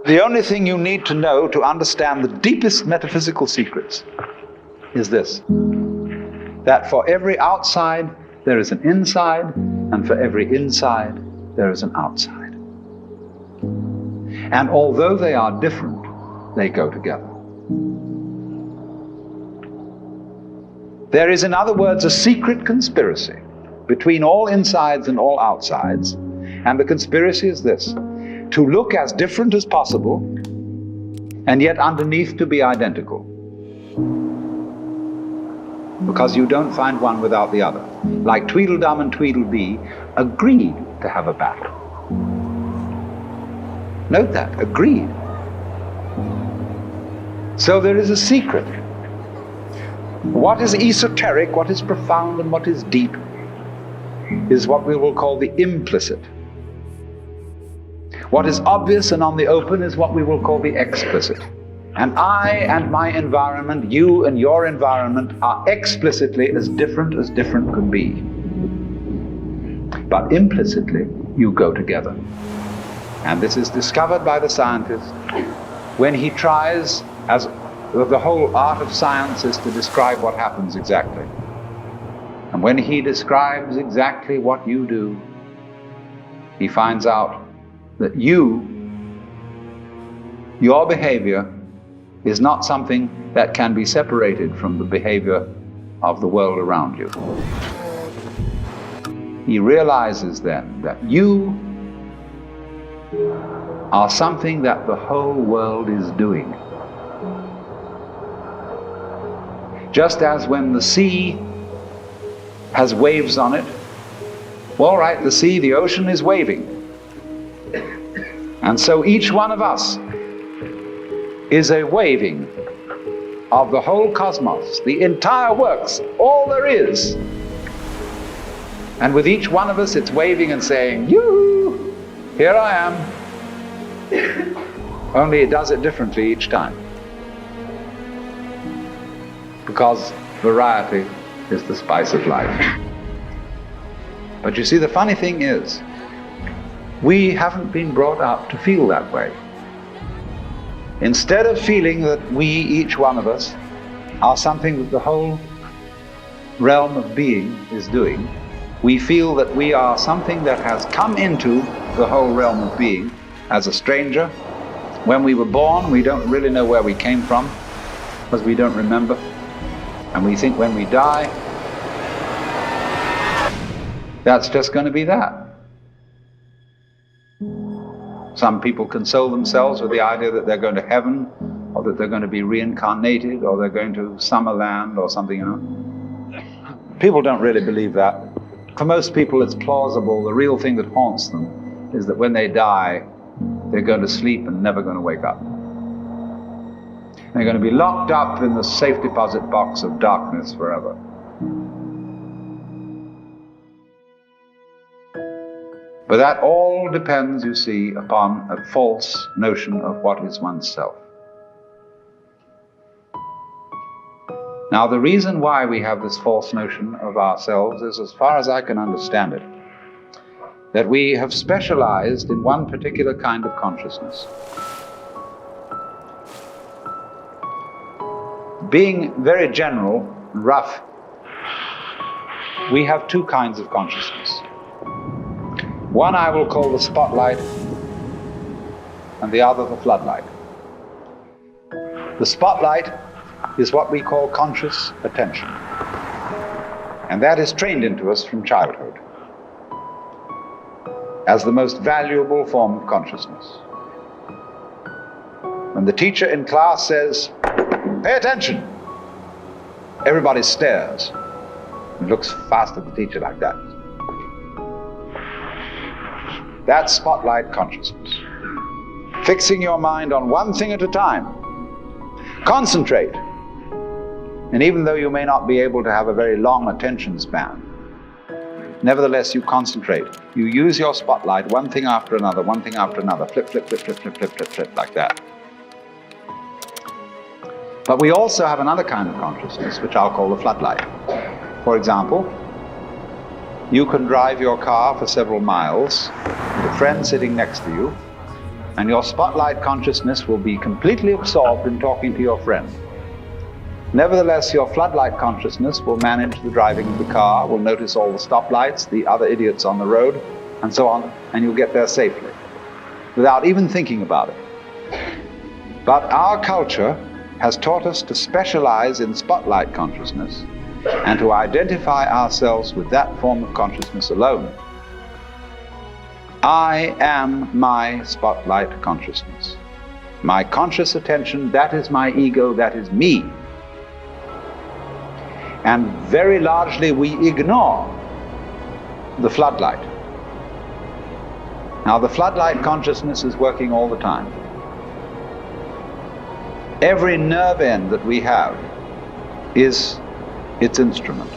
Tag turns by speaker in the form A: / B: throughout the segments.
A: The only thing you need to know to understand the deepest metaphysical secrets is this: that for every outside there is an inside, and for every inside there is an outside. And although they are different, they go together. There is, in other words, a secret conspiracy between all insides and all outsides, and the conspiracy is this: to look as different as possible, and yet underneath to be identical. Because you don't find one without the other. Like Tweedledum and Tweedledee agreed to have a battle. Note that, agreed. So there is a secret. What is esoteric, what is profound, and what is deep is what we will call the implicit. What is obvious and on the open is what we will call the explicit. And I and my environment, you and your environment, are explicitly as different could be. But implicitly, you go together. And this is discovered by the scientist when he tries, as the whole art of science is to describe what happens exactly. And when he describes exactly what you do, he finds out that your behavior is not something that can be separated from the behavior of the world around you. He realizes then that you are something that the whole world is doing. Just as when the sea has waves on it, all right, the sea, the ocean is waving. And so each one of us is a waving of the whole cosmos, the entire works, all there is. And with each one of us, it's waving and saying, "Yoo-hoo, here I am." Only it does it differently each time. Because variety is the spice of life. But you see, the funny thing is, we haven't been brought up to feel that way. Instead of feeling that we, each one of us, are something that the whole realm of being is doing, we feel that we are something that has come into the whole realm of being as a stranger. When we were born, we don't really know where we came from, because we don't remember. And we think when we die, that's just going to be that. Some people console themselves with the idea that they're going to heaven, or that they're going to be reincarnated, or they're going to Summerland or something, you know. People don't really believe that. For most people it's plausible. The real thing that haunts them is that when they die, they're going to sleep and never going to wake up. They're going to be locked up in the safe deposit box of darkness forever. But that all depends, you see, upon a false notion of what is oneself. Now, the reason why we have this false notion of ourselves is, as far as I can understand it, that we have specialized in one particular kind of consciousness. Being very general, rough, we have two kinds of consciousness. One I will call the spotlight, and the other the floodlight. The spotlight is what we call conscious attention, and that is trained into us from childhood as the most valuable form of consciousness. When the teacher in class says, "Pay attention," everybody stares and looks fast at the teacher like that. That's spotlight consciousness. Fixing your mind on one thing at a time. Concentrate. And even though you may not be able to have a very long attention span, nevertheless you concentrate. You use your spotlight, one thing after another, one thing after another, flip, flip, flip, flip, flip, flip, flip, flip, like that. But we also have another kind of consciousness, which I'll call the floodlight. For example, you can drive your car for several miles with a friend sitting next to you, and your spotlight consciousness will be completely absorbed in talking to your friend. Nevertheless, your floodlight consciousness will manage the driving of the car, will notice all the stoplights, the other idiots on the road, and so on, and you'll get there safely, without even thinking about it. But our culture has taught us to specialize in spotlight consciousness and to identify ourselves with that form of consciousness alone. I am my spotlight consciousness. My conscious attention, that is my ego, that is me. And very largely we ignore the floodlight. Now the floodlight consciousness is working all the time. Every nerve end that we have is its instrument.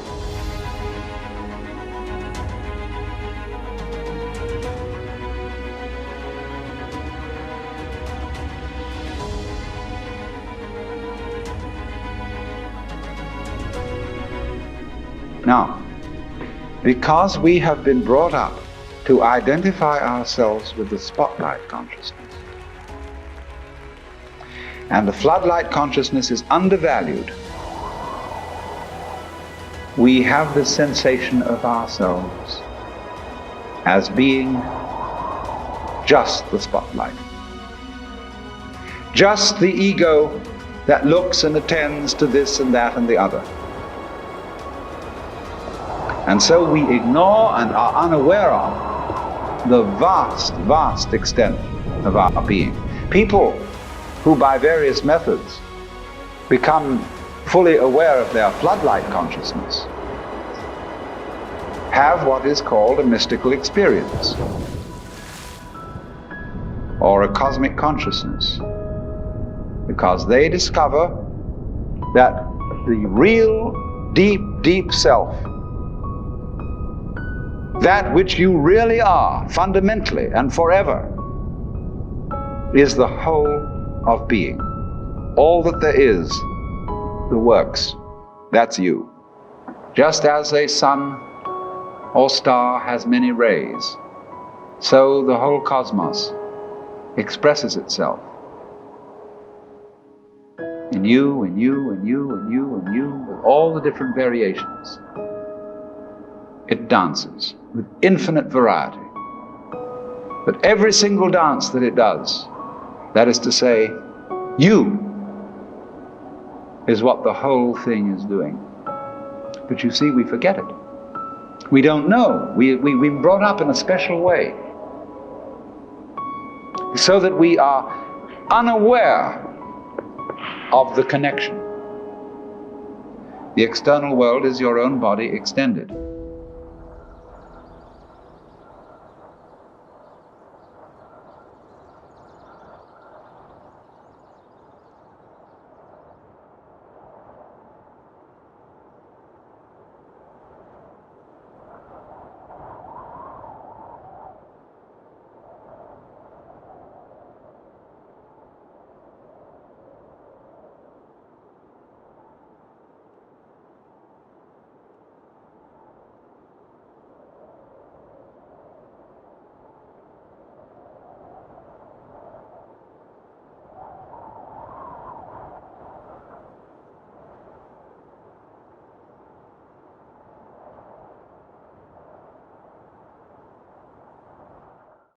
A: Now, because we have been brought up to identify ourselves with the spotlight consciousness, and the floodlight consciousness is undervalued, we have the sensation of ourselves as being just the spotlight, just the ego that looks and attends to this and that and the other. And so we ignore and are unaware of the vast, vast extent of our being. People who by various methods become fully aware of their floodlight consciousness have what is called a mystical experience or a cosmic consciousness, because they discover that the real deep, deep self, that which you really are, fundamentally and forever, is the whole of being. All that there is, the works, that's you. Just as a sun or star has many rays, so the whole cosmos expresses itself in you, in you, in you, in you, in you, with all the different variations. It dances with infinite variety. But every single dance that it does, that is to say, you, is what the whole thing is doing. But you see, we forget it. We don't know. We've been brought up in a special way, so that we are unaware of the connection. The external world is your own body extended.